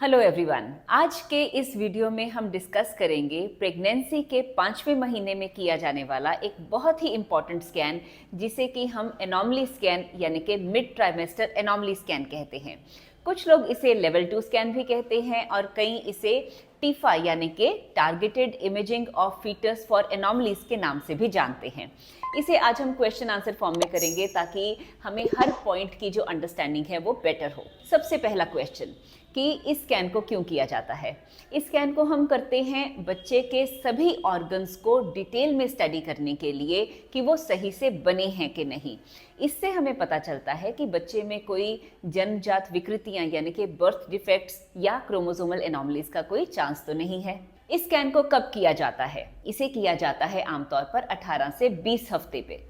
Hello everyone, आज के इस वीडियो में हम डिस्कस करेंगे प्रेगनेंसी के 5वें महीने में किया जाने वाला एक बहुत ही इम्पॉर्टेंट स्कैन जिसे कि हम एनॉमली स्कैन यानी कि मिड ट्राइमेस्टर एनॉमली स्कैन कहते हैं। कुछ लोग इसे लेवल 2 स्कैन भी कहते हैं और कई इसे टीफा यानी कि targeted imaging of fetus for anomalies के नाम से भी जानते हैं। इसे आज हम क्वेश्चन आंसर फॉर्म में करेंगे ताकि हमें हर पॉइंट की जो अंडरस्टैंडिंग है वो बेटर हो। सबसे पहला क्वेश्चन कि इस स्कैन को क्यों किया जाता है। इस स्कैन को हम करते हैं बच्चे के सभी ऑर्गन्स को डिटेल में स्टडी करने के लिए कि वो सही से बने हैं कि नहीं। इससे हमें पता चलता है कि बच्चे में कोई जन्मजात विकृतियां यानी कि बर्थ डिफेक्ट्स या क्रोमोसोमल एनॉमलीज का कोई चांस तो नहीं है। इस स्कैन को कब किया जाता है? इसे किया जाता है आमतौर पर 18 से 20 हफ्ते पे।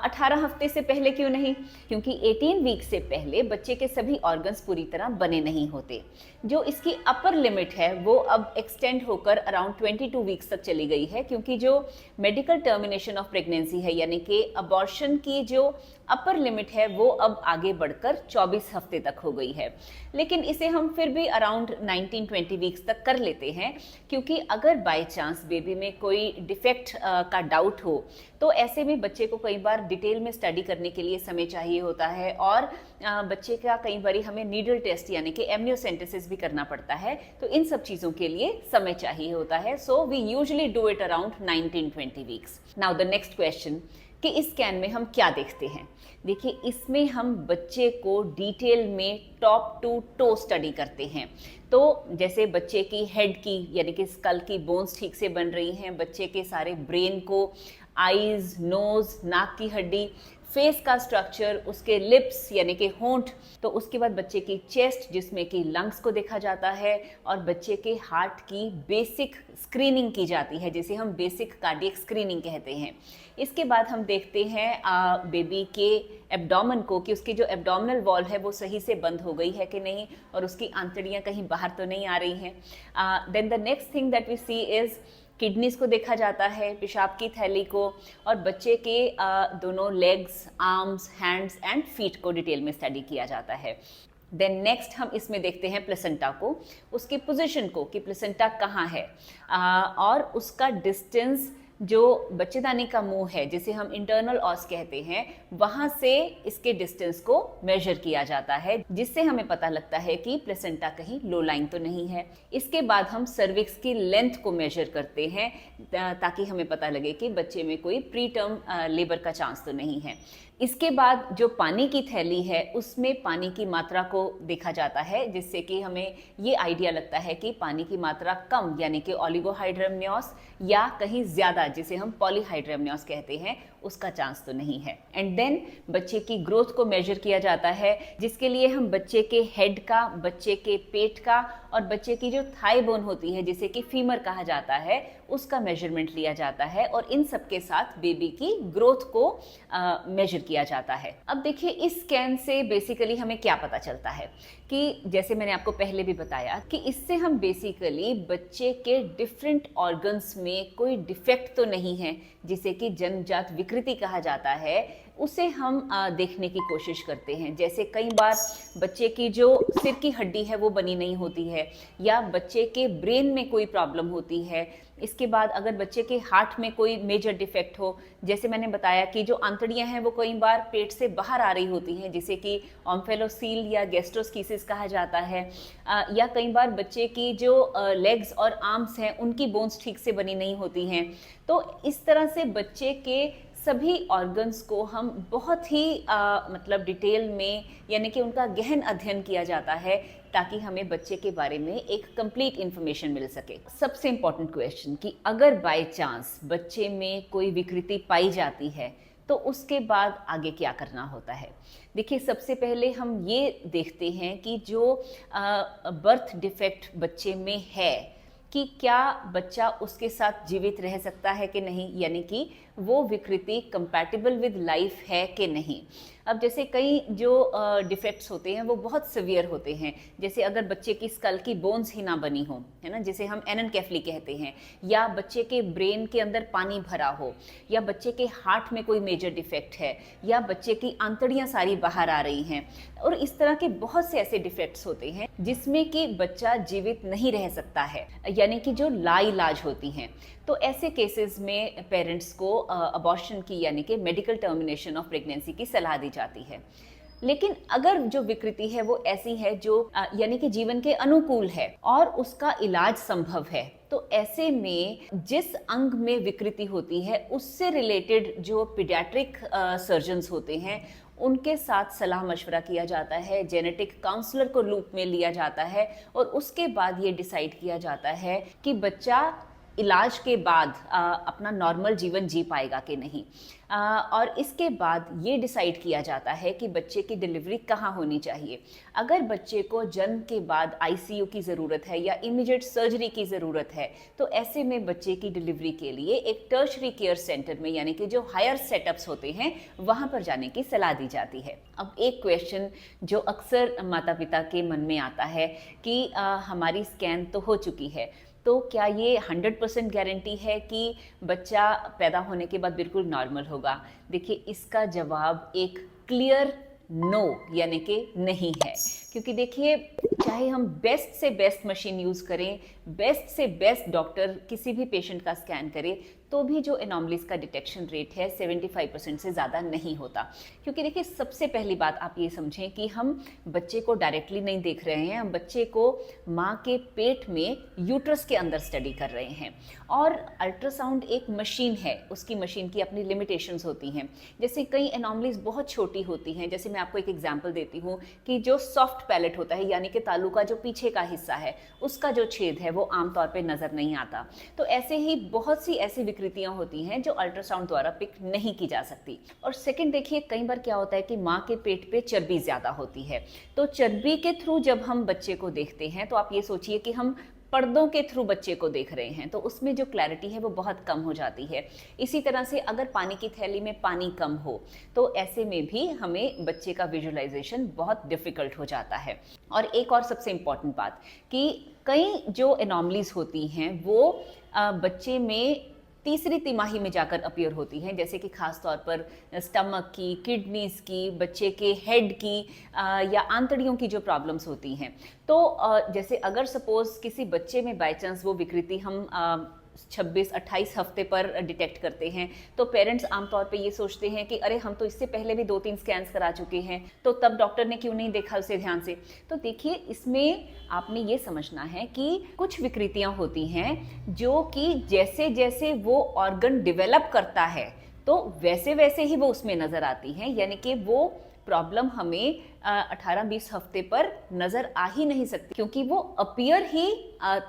18 हफ्ते से पहले क्यों नहीं? क्योंकि 18 वीक से पहले बच्चे के सभी ऑर्गन्स पूरी तरह बने नहीं होते। जो इसकी अपर लिमिट है वो अब एक्सटेंड होकर अराउंड 22 वीक्स तक चली गई है, क्योंकि जो मेडिकल टर्मिनेशन ऑफ प्रेगनेंसी है यानी कि अबॉर्शन की जो अपर लिमिट है वो अब आगे बढ़कर 24 हफ्ते तक हो गई है। लेकिन इसे हम फिर भी अराउंड 19-20 वीक्स तक कर लेते हैं, क्योंकि अगर बाय चांस बेबी में कोई डिफेक्ट का डाउट हो तो ऐसे में बच्चे को कई बार डिटेल में स्टडी करने के लिए समय चाहिए होता है और बच्चे का कई बार हमें नीडल टेस्ट यानी कि एमनियोसेंटेसिस भी करना पड़ता है। तो इन सब चीज़ों के लिए समय चाहिए होता है। So we usually do it around 19-20 weeks. Now the next question कि इस स्कैन में हम क्या देखते हैं। देखिए, इसमें हम बच्चे को डिटेल में टॉप टू टो स्टडी करते हैं। तो जैसे बच्चे की हेड की यानी कि स्कल की बोन्स ठीक से बन रही हैं, बच्चे के सारे ब्रेन को, आईज, नोज, नाक की हड्डी, फेस का स्ट्रक्चर, उसके लिप्स यानी कि होंठ, तो उसके बाद बच्चे की चेस्ट जिसमें कि लंग्स को देखा जाता है और बच्चे के हार्ट की बेसिक स्क्रीनिंग की जाती है जिसे हम बेसिक कार्डियक स्क्रीनिंग कहते हैं। इसके बाद हम देखते हैं बेबी के एब्डोमेन को कि उसकी जो एब्डोमिनल वॉल है वो सही से बंद हो गई है कि नहीं और उसकी आंतड़ियाँ कहीं बाहर तो नहीं आ रही हैं। Then the next thing that we see is kidneys को देखा जाता है, पेशाब की थैली को, और बच्चे के दोनों legs, arms, hands and feet को डिटेल में स्टडी किया जाता है। देन नेक्स्ट हम इसमें देखते हैं प्लेसेंटा को, उसकी पोजीशन को कि प्लेसेंटा कहाँ है और उसका डिस्टेंस जो बच्चेदानी का मुंह है जिसे हम इंटरनल ऑस कहते हैं वहाँ से इसके डिस्टेंस को मेजर किया जाता है, जिससे हमें पता लगता है कि प्लेसेंटा कहीं लो लाइन तो नहीं है। इसके बाद हम सर्विक्स की लेंथ को मेजर करते हैं ताकि हमें पता लगे कि बच्चे में कोई प्री टर्म लेबर का चांस तो नहीं है। इसके बाद जो पानी की थैली है उसमें पानी की मात्रा को देखा जाता है, जिससे कि हमें ये आइडिया लगता है कि पानी की मात्रा कम यानी कि ओलिगोहाइड्रमनियोस या कहीं ज़्यादा जिसे हम पॉलीहाइड्रमनियोस कहते हैं उसका चांस तो नहीं है। एंड देन बच्चे की ग्रोथ को मेजर किया जाता है, जिसके लिए हम बच्चे के हेड का, बच्चे के पेट का और बच्चे की जो थाई बोन होती है जिसे कि फीमर कहा जाता है उसका मेजरमेंट लिया जाता है और इन सब के साथ बेबी की ग्रोथ को मेजर किया जाता है। अब देखिए, इस स्कैन से बेसिकली हमें क्या पता चलता है कि जैसे मैंने आपको पहले भी बताया कि इससे हम बेसिकली बच्चे के डिफरेंट ऑर्गन्स में कोई डिफेक्ट तो नहीं है जिसे कि जन्मजात विकृति कहा जाता है, उसे हम देखने की कोशिश करते हैं। जैसे कई बार बच्चे की जो सिर की हड्डी है वो बनी नहीं होती है या बच्चे के ब्रेन में कोई प्रॉब्लम होती है। इसके बाद अगर बच्चे के हार्ट में कोई मेजर डिफेक्ट हो, जैसे मैंने बताया कि जो आंतड़ियां हैं वो कई बार पेट से बाहर आ रही होती हैं जिसे कि ओम्फेलोसील या गैस्ट्रोस्कीसिस कहा जाता है, या कई बार बच्चे की जो लेग्स और आर्म्स हैं उनकी बोन्स ठीक से बनी नहीं होती हैं। तो इस तरह से बच्चे के सभी ऑर्गन्स को हम बहुत ही मतलब डिटेल में यानी कि उनका गहन अध्ययन किया जाता है ताकि हमें बच्चे के बारे में एक कंप्लीट इन्फॉर्मेशन मिल सके। सबसे इम्पॉर्टेंट क्वेश्चन कि अगर बाय चांस बच्चे में कोई विकृति पाई जाती है तो उसके बाद आगे क्या करना होता है। देखिए, सबसे पहले हम ये देखते हैं कि जो बर्थ डिफेक्ट बच्चे में है कि क्या बच्चा उसके साथ जीवित रह सकता है कि नहीं, यानी कि वो विकृति कंपैटिबल विद लाइफ है कि नहीं। अब जैसे कई जो डिफेक्ट्स होते हैं वो बहुत सिवियर होते हैं, जैसे अगर बच्चे की स्कल की बोन्स ही ना बनी हो, है ना, जिसे हम एनेनकेफली कहते हैं, या बच्चे के ब्रेन के अंदर पानी भरा हो, या बच्चे के हार्ट में कोई मेजर डिफेक्ट है, या बच्चे की आंतड़ियां सारी बाहर आ रही हैं, और इस तरह के बहुत से ऐसे डिफेक्ट्स होते हैं जिसमें कि बच्चा जीवित नहीं रह सकता है, यानी कि जो लाइलाज होती हैं। तो ऐसे केसेस में पेरेंट्स को अबॉर्शन की यानी कि मेडिकल टर्मिनेशन ऑफ प्रेगनेंसी की सलाह दी जाती है। लेकिन अगर जो विकृति है वो ऐसी है जो यानी कि जीवन के अनुकूल है और उसका इलाज संभव है, तो ऐसे में जिस अंग में विकृति होती है उससे रिलेटेड जो पीडियाट्रिक सर्जन्स होते हैं उनके साथ सलाह मशवरा किया जाता है, जेनेटिक काउंसलर को लूप में लिया जाता है, और उसके बाद ये डिसाइड किया जाता है कि बच्चा इलाज के बाद अपना नॉर्मल जीवन जी पाएगा कि नहीं। और इसके बाद ये डिसाइड किया जाता है कि बच्चे की डिलीवरी कहाँ होनी चाहिए। अगर बच्चे को जन्म के बाद आईसीयू की ज़रूरत है या इमीडिएट सर्जरी की ज़रूरत है, तो ऐसे में बच्चे की डिलीवरी के लिए एक टर्शरी केयर सेंटर में यानी कि जो हायर सेटअप्स होते हैं वहाँ पर जाने की सलाह दी जाती है। अब एक क्वेश्चन जो अक्सर माता पिता के मन में आता है कि हमारी स्कैन तो हो चुकी है, तो क्या ये 100% गारंटी है कि बच्चा पैदा होने के बाद बिल्कुल नॉर्मल होगा? देखिए, इसका जवाब एक क्लियर नो यानी कि नहीं है, क्योंकि देखिए चाहे हम बेस्ट से बेस्ट मशीन यूज़ करें, बेस्ट से बेस्ट डॉक्टर किसी भी पेशेंट का स्कैन करे, तो भी जो एनॉमलीज का डिटेक्शन रेट है 75% से ज़्यादा नहीं होता। क्योंकि देखिए सबसे पहली बात आप ये समझें कि हम बच्चे को डायरेक्टली नहीं देख रहे हैं, हम बच्चे को माँ के पेट में यूट्रस के अंदर स्टडी कर रहे हैं। और अल्ट्रासाउंड एक मशीन है, उसकी मशीन की अपनी लिमिटेशंस होती हैं। जैसे कई एनॉमलीज बहुत छोटी होती हैं, जैसे मैं आपको एक एग्जांपल देती हूँ कि जो सॉफ्ट पैलेट होता है यानी कि तालू का जो पीछे का हिस्सा है उसका जो छेद है वो आमतौर पे नज़र नहीं आता। तो ऐसे ही बहुत सी ऐसी विकृतियाँ होती हैं जो अल्ट्रासाउंड द्वारा पिक नहीं की जा सकती। और सेकंड देखिए, कई बार क्या होता है कि माँ के पेट पे चर्बी ज़्यादा होती है, तो चर्बी के थ्रू जब हम बच्चे को देखते हैं तो आप ये सोचिए कि हम पर्दों के थ्रू बच्चे को देख रहे हैं, तो उसमें जो क्लैरिटी है वो बहुत कम हो जाती है। इसी तरह से अगर पानी की थैली में पानी कम हो तो ऐसे में भी हमें बच्चे का विजुअलाइजेशन बहुत डिफिकल्ट हो जाता है। और एक और सबसे इम्पॉर्टेंट बात कि कई जो एनॉमलीज होती हैं वो बच्चे में तीसरी तिमाही में जाकर अपीयर होती हैं, जैसे कि खास तौर पर स्टमक की, किडनीज की, बच्चे के हेड की या आंतड़ियों की जो प्रॉब्लम्स होती हैं। तो जैसे अगर सपोज किसी बच्चे में बाय चांस वो विकृति हम 26-28 हफ्ते पर डिटेक्ट करते हैं, तो पेरेंट्स आमतौर पे ये सोचते हैं कि अरे हम तो इससे पहले भी 2-3 स्कैन्स करा चुके हैं, तो तब डॉक्टर ने क्यों नहीं देखा उसे ध्यान से। तो देखिए इसमें आपने ये समझना है कि कुछ विकृतियां होती हैं जो कि जैसे जैसे वो ऑर्गन डेवलप करता है तो वैसे वैसे ही वो उसमें नज़र आती हैं, यानी कि वो प्रॉब्लम हमें 18-20 हफ्ते पर नज़र आ ही नहीं सकती क्योंकि वो अपीयर ही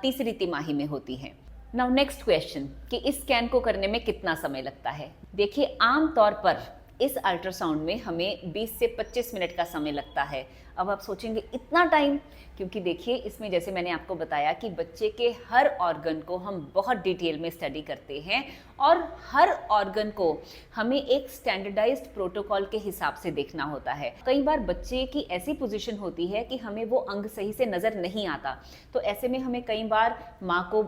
तीसरी तिमाही में होती हैं। नाउ नेक्स्ट क्वेश्चन कि इस स्कैन को करने में कितना समय लगता है। देखिए आम तौर पर इस अल्ट्रासाउंड में हमें 20 से 25 मिनट का समय लगता है। अब आप सोचेंगे इतना टाइम, क्योंकि देखिए इसमें जैसे मैंने आपको बताया कि बच्चे के हर ऑर्गन को हम बहुत डिटेल में स्टडी करते हैं और हर ऑर्गन को हमें एक स्टैंडर्डाइज्ड प्रोटोकॉल के हिसाब से देखना होता है। कई बार बच्चे की ऐसी पोजीशन होती है कि हमें वो अंग सही से नज़र नहीं आता, तो ऐसे में हमें कई बार माँ को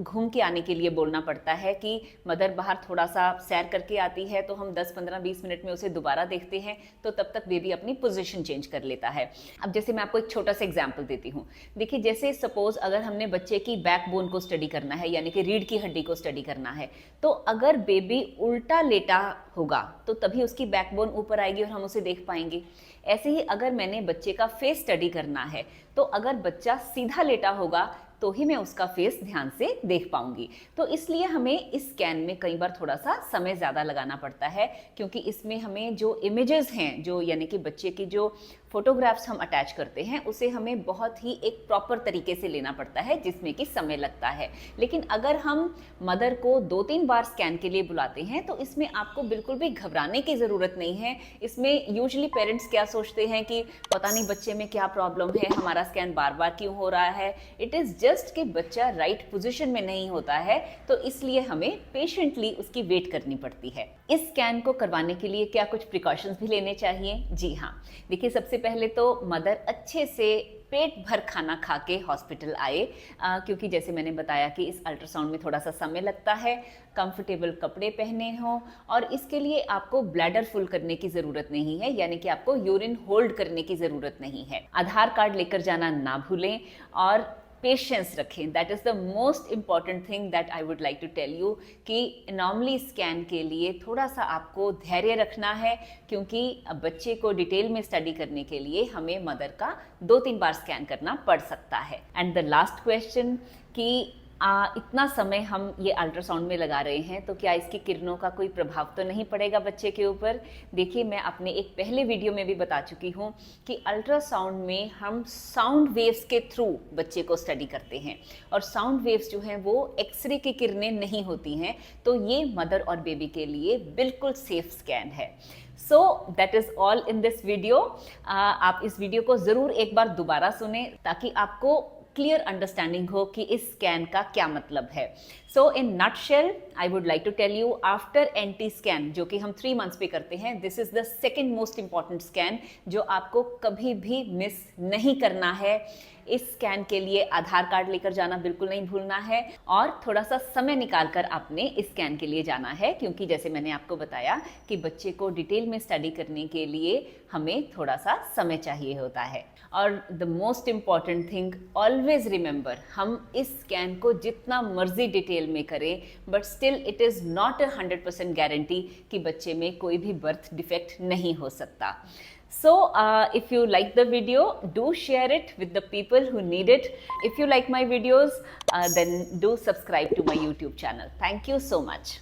घूम के आने के लिए बोलना पड़ता है कि मदर बाहर थोड़ा सा सैर करके आती है, तो हम 10-15-20 मिनट में उसे दोबारा देखते हैं, तो तब तक बेबी अपनी पोजीशन चेंज कर लेता है। अब जैसे मैं आपको एक छोटा सा एग्जाम्पल देती हूँ। देखिए जैसे सपोज अगर हमने बच्चे की बैकबोन को स्टडी करना है यानी कि रीढ़ की हड्डी को स्टडी करना है, तो अगर बेबी उल्टा लेटा होगा तो तभी उसकी बैकबोन ऊपर आएगी और हम उसे देख पाएंगे। ऐसे ही अगर मैंने बच्चे का फेस स्टडी करना है तो अगर बच्चा सीधा लेटा होगा तो ही मैं उसका फेस ध्यान से देख पाऊंगी। तो इसलिए हमें इस स्कैन में कई बार थोड़ा सा समय ज़्यादा लगाना पड़ता है, क्योंकि इसमें हमें जो इमेजेस हैं, जो यानी कि बच्चे की जो फोटोग्राफ्स हम अटैच करते हैं उसे हमें बहुत ही एक प्रॉपर तरीके से लेना पड़ता है, जिसमें कि समय लगता है। लेकिन अगर हम मदर को 2-3 बार स्कैन के लिए बुलाते हैं तो इसमें आपको बिल्कुल भी घबराने की ज़रूरत नहीं है। इसमें यूजुअली पेरेंट्स क्या सोचते हैं कि पता नहीं बच्चे में क्या प्रॉब्लम है, हमारा स्कैन बार बार क्यों हो रहा है। इट इज़ जस्ट कि बच्चा राइट पोजीशन में नहीं होता है, तो इसलिए हमें पेशेंटली उसकी वेट करनी पड़ती है। इस स्कैन को करवाने के लिए क्या कुछ प्रिकॉशंस भी लेने चाहिए? जी हाँ, देखिए सबसे पहले तो मदर अच्छे से पेट भर खाना खा के हॉस्पिटल आए, क्योंकि जैसे मैंने बताया कि इस अल्ट्रासाउंड में थोड़ा सा समय लगता है। कंफर्टेबल कपड़े पहने हों और इसके लिए आपको ब्लैडर फुल करने की ज़रूरत नहीं है, यानी कि आपको यूरिन होल्ड करने की ज़रूरत नहीं है। आधार कार्ड लेकर जाना ना भूलें और पेशेंस रखें। That is the most important thing that I would like to tell you कि एनॉमली स्कैन के लिए थोड़ा सा आपको धैर्य रखना है, क्योंकि बच्चे को डिटेल में स्टडी करने के लिए हमें मदर का 2-3 बार स्कैन करना पड़ सकता है। एंड द लास्ट क्वेश्चन कि इतना समय हम ये अल्ट्रासाउंड में लगा रहे हैं तो क्या इसकी किरणों का कोई प्रभाव तो नहीं पड़ेगा बच्चे के ऊपर? देखिए, मैं अपने एक पहले वीडियो में भी बता चुकी हूँ कि अल्ट्रासाउंड में हम साउंड वेव्स के थ्रू बच्चे को स्टडी करते हैं और साउंड वेव्स जो हैं वो एक्सरे की किरणें नहीं होती हैं, तो ये मदर और बेबी के लिए बिल्कुल सेफ स्कैन है। So that is all in this video. आप इस वीडियो को ज़रूर एक बार दोबारा सुने ताकि आपको क्लियर अंडरस्टैंडिंग हो कि इस स्कैन का क्या मतलब है। So in nutshell I would like to tell you, after NT scan जो कि हम 3 मंथ्स पे करते हैं, this is the second most important scan जो आपको कभी भी मिस नहीं करना है। इस स्कैन के लिए आधार कार्ड लेकर जाना बिल्कुल नहीं भूलना है और थोड़ा सा समय निकाल कर आपने इस स्कैन के लिए जाना है, क्योंकि जैसे मैंने आपको बताया कि बच्चे को डिटेल में स्टडी करने के लिए हमें थोड़ा सा समय चाहिए होता है। और the most important thing, always remember, हम इस स्कैन को जितना मर्जी डिटेल में करें but still it is not 100% guarantee कि बच्चे में कोई भी बर्थ डिफेक्ट नहीं हो सकता। So if you like the video, do share it with the people who need it. If you like my videos, then do subscribe to my YouTube channel. Thank you so much.